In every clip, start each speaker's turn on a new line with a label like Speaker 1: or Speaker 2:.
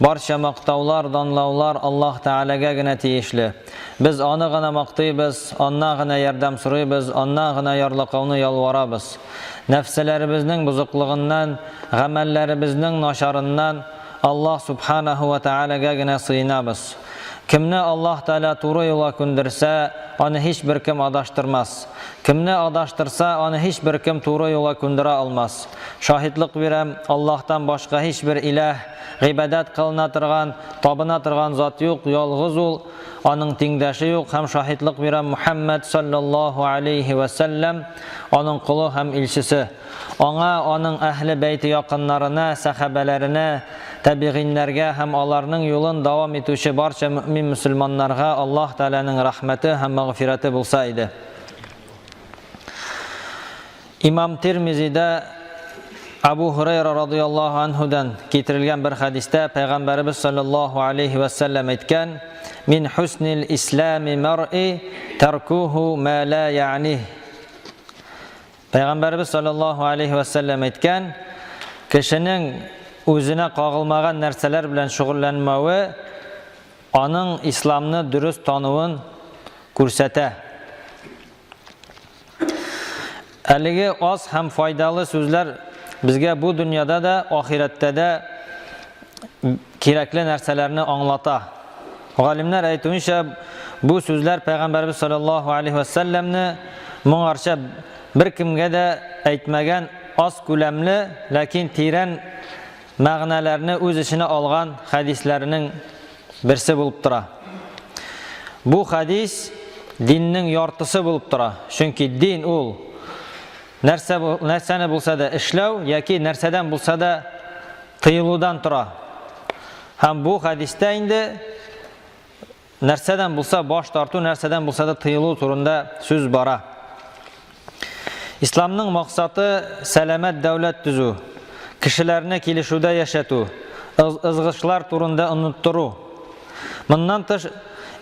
Speaker 1: Barcha maqtavlar, danlaular Allah Teala'ga gina tiyishli. Biz onu gina maqtaybiz, ondan gina yordam so'raybiz, ondan gina yorliqovni yalvarabız. Nefselerimizning buzuqlig'idan, g'amallarimizning nosharından Allah Subhanahu ve Teala'ga gina sığınabız. Kimni Allah Teala to'g'ri yo'lga ko'ndirsa, onu hiç bir kim adaştırmaz. Kimni adaştırsa, onu hiç bir kim to'g'ri yo'lga ko'ndira olmaz. Şahidlik berem, Allah'tan başka hiçbir ilah, ibadat qilina turgan, tobina turgan zot yo'q, yolg'iz ul, onun tengdoshi yo'q. Ham şahidlik berem Muhammad sallallahu aleyhi ve sellem onun quli ham elchisi. Ona, onun ahli beyti yaqinlarına, sahabelerine, tabi'inlerge hem onlarning yo'lin davom etuvchi barcha mümin musulmonlarga Allah Teala'nın rahmeti hem mağfireti bulsaydı. İmam Tirmizi'de Abu Hurayra radıyallahu anhudan getirilgen bir hadiste Peygamberimiz sallallahu aleyhi ve sellem etken min husnil islami mer'i terkuhu ma la ya'nih. Peygamberimiz sallallahu aleyhi ve sellem etken kişinin o'zine qog'ilmagan narsalar bilan shug'ullanmavi onun İslamni durust tanuvin ko'rsata. Haligi oz ham foydali so'zlar bizga bu dunyoda da oxiratda da kerakli narsalarni anglata. Olimlar aytuvuncha bu so'zlar Peygamberimiz sallallahu aleyhi ve sellemni mo'g'archa bir kimga da aytmagan oz ko'lamli lakin teran ma'nolarni o'z ichine olgan hadislarning birisi bo'lib tura. Bu hadis dinning yortisi bo'lib tura. Chunki din ul narsani bo'lsa da ishlav yoki narsadan bo'lsa da tiyiluvdan tura. Ham bu hadisda endi narsadan bo'lsa bosh tortuv, narsadan bo'lsa da tiyiluv turunda so'z bora. İslamning maqsadi salomat davlat tuzu, kishilarni kelishuvda yashatu, izg'ishlar turunda unuttiru. Bundan tış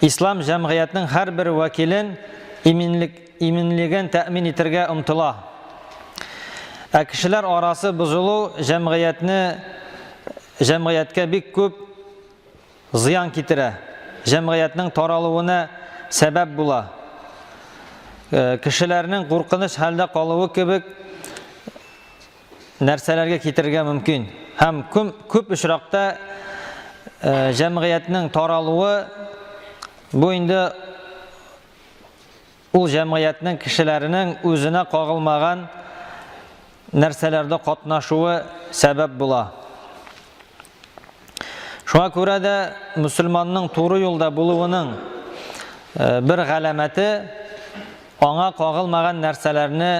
Speaker 1: İslam jamiyatining har bir vakilin iminligini ta'min etirga umtila. Kishilar orasi buzuluv jamiyatga bek ko'p ziyon keltira. Jamiyatning taraluvuna sabab bo'la. Kishilarning qo'rqinish halda qoluvi kabi narsalarga ketirga mumkin. Ham ko'p uchroqda jamiyatning taraluvi bu endi u jamiyatning kishilarining o'zine qog'ilmagan narsalarda qatnashuvi sabab bo'la. Shunga ko'ra da musulmonning to'g'ri yo'lda bo'luvining bir g'alamati ona qog'ilmagan narsalarni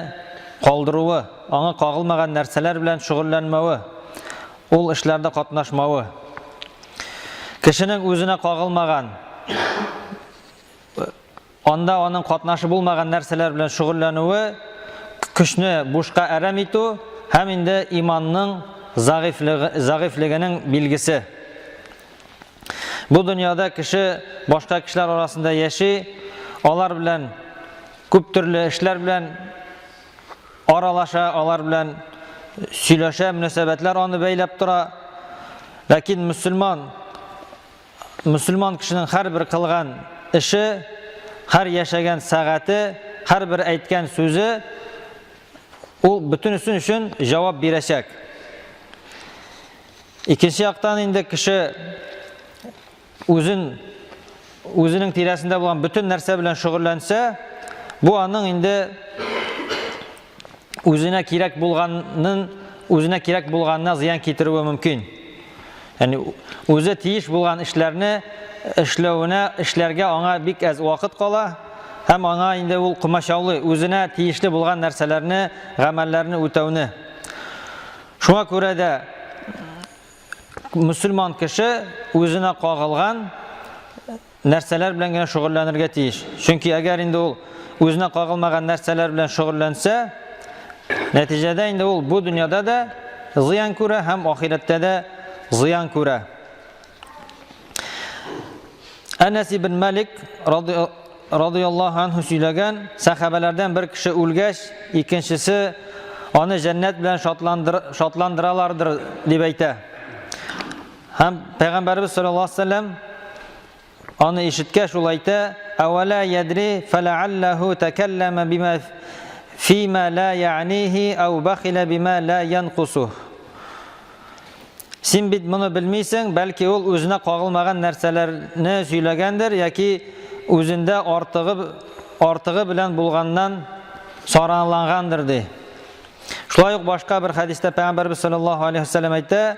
Speaker 1: qoldiruvi, ona qog'ilmagan narsalar bilan shug'ullanmavi, ul ishlarda qatnashmavi. Kishining o'zine qog'ilmagan, onda onun qatnashi bo'lmagan narsalar bilan shug'ullanuvi kuchni bo'shqa aramitu ham endi imonning zag'ifligining belgisi. Bu dunyoda kishi boshqa kishilar orasida yashay, ular bilan ko'p turli ishlar bilan aralasha, ular bilan suylasha, munosabatlar onu beylab tura. Lakin musulmon kishining har bir qilgan ishi, har yashagan saati, har bir aytgan so'zi u butun uchun javob beracak. Ikkinchi yoqdan endi kishi o'zining tirasida bo'lgan butun narsa bilan shug'ullansa, bu aning endi o'zine kerak bo'lganidan ziyon keltirishi mumkin. Ya'ni o'zi teyish bo'lgan ishlarni ishlarga ona bek az vaqt qola, ham ona endi u qumashovli o'zine teyishli bo'lgan narsalarni, amallarni o'tavni. Shunga ko'ra da musulmon kishi o'zine qog'ilgan narsalar bilan shug'ullanirga teyish. Chunki agar endi u o'zine qog'ilmagan narsalar bilan shug'ullansa, natijada endi u bu dunyoda da ziyon ko'ra, ham oxiratda da ziyon ko'ra. Anas ibn Malik radıyallahu anhu söylegan, sahabelerden bir kishi o'lgach, ikkinchisi onu cennet bilan shotlandiralardir deb aytadi. Һәм Пәйгамбәрбез саллаллаһу алейһи ва саллям аны ишеткәч ул әйтә: "Авала ядри фалааллаху такаллама бима фима ла яъниhi ау бахила бима ла янқусуh." Син бит моны белмисең, бәлки ул үзенә кагылмаган нәрсәләрне сөйләгәндер, яки үзендә артыгы белән булганнан саранлангандыр ди. Шулай ук башка бер хадистә Пәйгамбәрбез саллаллаһу алейһи ва саллям әйтә: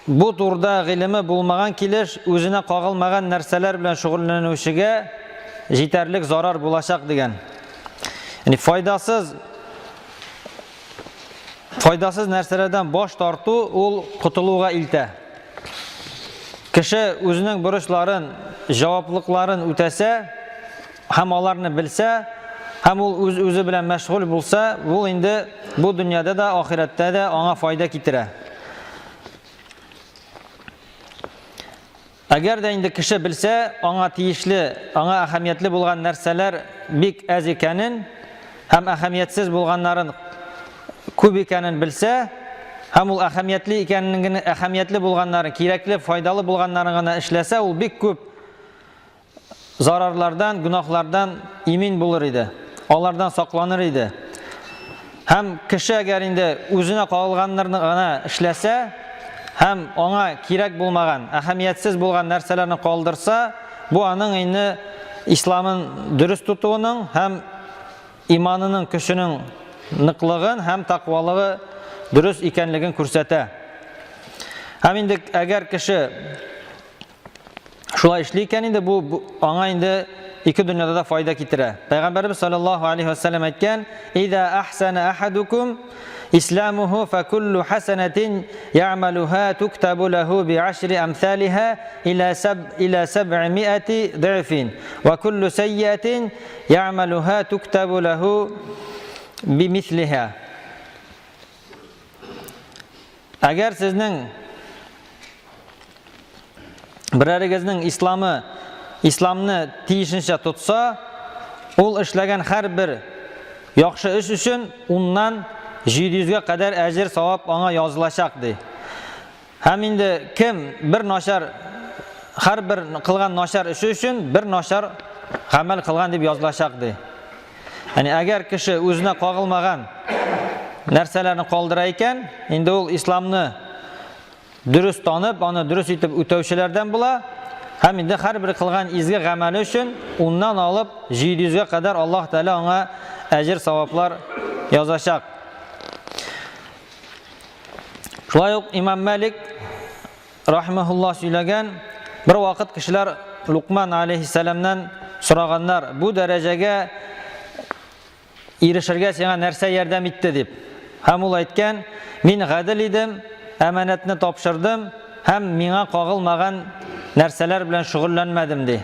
Speaker 1: "Бу турда гыйлеме булмаган килеш үзенә кагылмаган нәрсәләр белән шөгыльләнүчегә җитәрлек зарар булачак" дигән. Yani faydasız нәрсәләрдән баш тарту ул кутылуга илтә. Кеше үзенең бурычларын, җаваплыкларын үтәсә, һәм аларны белсә, һәм ул үзе белән мәшгуль булса, ул инде бу дөньяда да, ахирәттә дә аңа файда китерә. Әгәр дә инде кеше белсә, аңа тиешле, аңа әһәмиятле булган нәрсәләр бик әз икәнен, һәм әһәмиятсез булганнарын күп икәнен белсә, һәм ул әһәмиятле булганнарын, кирәкле, файдалы булганнарын гына эшләсә, ул бик күп зарарлардан, гүнахлардан имин булыр иде. Алардан сакланыр иде. Һәм кеше әгәр инде үзенә кагылганнарны гына эшләсә, һәм аңа кирәк булмаган, әһәмиятсез булган нәрсәләрне калдырса, бу аның инде исламын дөрес тотуының һәм иманының көченең ныклыгын һәм тақвалыгы дөрес икәнлеген күрсәтә. Һәм инде әгәр кеше шулай эшли икән, инде бу аңа инде ике дөньяда да файда китерә. Пәйгамбәрбез саллаллаһу алейһи ва саллям әйткән: "Иза ахсана ахадукум исламуху факуллу хасанатин я'малуха туктабу лаху би'ашри амсалиха ila 700 ضعف wa kullu sayyi'atin ya'maluha tuktabu lahu bimithliha." Әгәр сезнең берәрегезнең исламны тиешенчә тотса, ул эшләгән һәрбер яхшы эш өчен 10-нан 700-гә кадәр әҗер савап аңа язылачак ди. Һәм инде кем һәрбер кылган начар эше өчен бер начар гамәл кылган дип язылачак ди. Яни әгәр кеше үзенә кагылмаган нәрсәләрне калдыра икән, инде ул исламны дөрес танып, аны дөрес итеп үтәүчеләрдән була. Һәм инде һәрбер кылган изге гамәле өчен 10-нан алып 700-гә кадәр Аллаһ Тәала аңа әҗер саваплар язачак. Шулай ук Имам Малик рахимахуллаһ сөйләгән, бер вакыт кешеләр Луқман алейхиссаламнан сораганнар: "Бу дәрәҗәгә ирешергә сиңа нәрсә ярдәм итте?" дип. Һәм ул әйткән: "Мин гадел идем, әманәтне тапшырдым, һәм миңа кагылмаган нәрсәләр белән шөгыльләнмәдем" ди.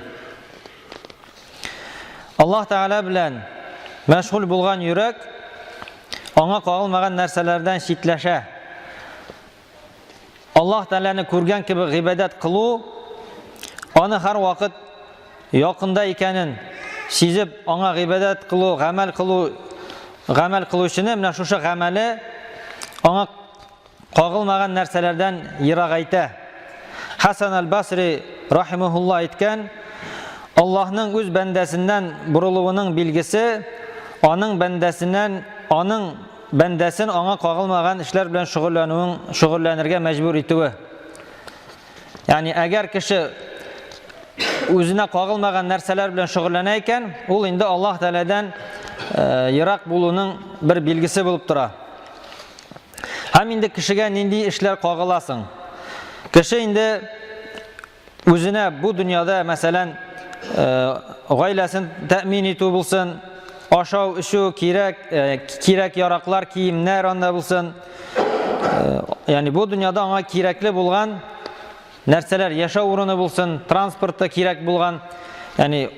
Speaker 1: Аллаһ Тәала белән мәшгуль булган йөрәк аңа кагылмаган нәрсәләрдән читләшә. Аллаһ Тәаланы күргән кебек гыйбадат кылу, аны һәр вакыт якында икәнен сизеп, аңа гыйбадат кылу, гамәл кылучыны менә шушы гамәле аңа кагылмаган нәрсәләрдән ерагайта. Хасан аль-Басри рахимахуллаһ әйткән: "Аллаһның үз бәндәсеннән бурылуының билгесе аның бәндәсен аңа кагылмаган эшләр белән шөгыльләнергә мәҗбүр итүе." Яни әгәр кеше үзенә кагылмаган нәрсәләр белән шөгыльләнә икән, ул инде Аллаһ Тәаләдән ерак булуның бер билгесе булып тора. Һәм инде кешегә нинди эшләр кагыласың? Кеше инде үзенә бу дөньяда, мәсәлән, гаиләсен тәэмин итү булсын, ашау, эчү, кирәк яраклар, киемнәр анда булсын. Яни бу дөньяда аңа кирәкле булган нәрсәләр, яшәү урыны булсын, транспортта кирәк булган, яни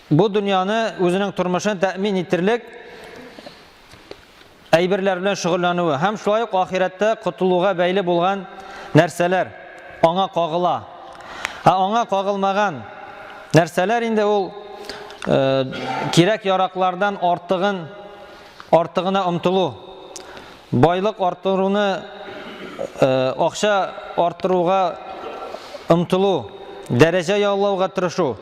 Speaker 1: бу дөньяны үзенең тормышын тәэмин итерлек әйберләр белән шөгыльләнүе һәм шулай ук ахирәттә кутылуга бәйле булган нәрсәләр аңа кагыла. Аңа кагылмаган нәрсәләр инде ул кирәк яраклардан артыгына омтылу, байлык артыруны акча арттыруга ымтылу, дәрәҗә яулауга тырышу,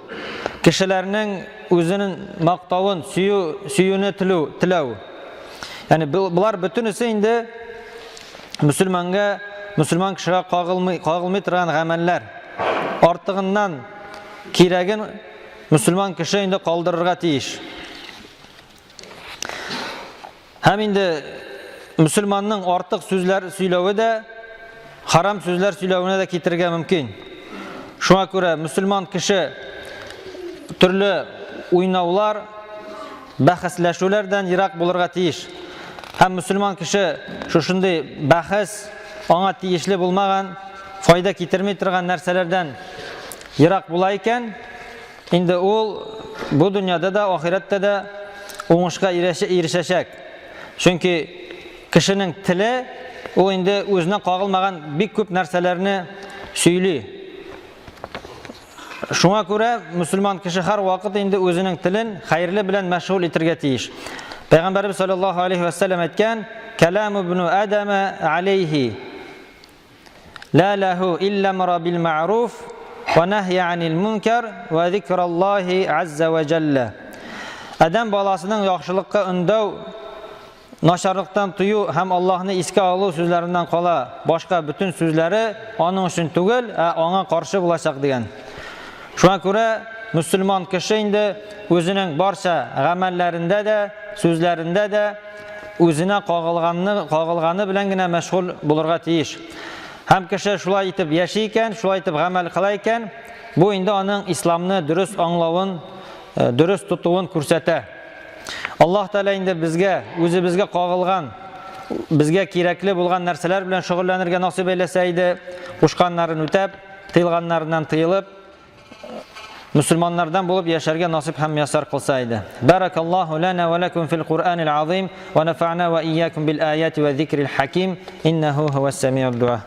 Speaker 1: кешеләрнең үзенең мактавын, сөюне теләү. Yani bunlar bütünüsü indi Müslüman kişiye kagılmay торган гамәлләр. Артыгыннан кирәген Müslüman кеше инде калдырырга тиеш. Һәм инде Müslümanның артык сүзләр сөйләве дә харам сүзләр сөйләвенә дә китергә мөмкин. Шуңа күрә Müslüman кеше төрле уйнаулар, бәхәсләшүләрдән ерак булырга тиеш. Һәм Müslüman кеше шушындый бәхәс аңа тиешле булмаган, файда китермәй торган нәрсәләрдән ерак була икән, инде ул бу дөньяда да, ахиратта да уңышка ирешәчәк. Чөнки кешенең теле ул инде үзенә кагылмаган бик күп нәрсәләрне сөйли. Шуңа күрә Müslüman кеше һәр вакыт инде үзенең телен хәерле белән мәшгуль итәргә тиеш. Пәйгамбәрбез саллаллаһу алейхи ва саллям әйткән: "Каламу ибн Адама алейхи ла лаху илля мара бил ма'руф ва нахья анил мункар ва зикраллаһи азза ва джалла." Адам баласының яхшылыкка өндәү, начарлыктан тыю һәм Аллаһны искә алу сүзләреннән кала. Башка бүтән сүзләре аның өчен түгел, аңа каршы булачак дигән. Шуңа күрә Müslüman кеше инде үзенең барча гамәлләрендә дә, сүзләрендә дә үзенә кагылганы белән генә мәшгуль булырга тиеш. Һәм кеше шулай итеп яши икән, шулай итеп гамәл кыла икән, бу инде аның исламны дөрес аңлавын, дөрес тотуын күрсәтә. Аллаһ Тәала инде безгә, үзебезгә кагылган, безгә кирәкле булган нәрсәләр белән шөгыльләнергә насыйп әйләсә иде, кушканнарын үтәп, тыйылганнарыннан тыйылып, Müslümanlardan bulup yaşarga nasip hem yasar kılsaydı. Barakallahu lana ve lekum fil Kur'anil azim ve nefa'na ve iyyakum bil ayati ve zikril hakim. İnnehu huves semi'ud dua.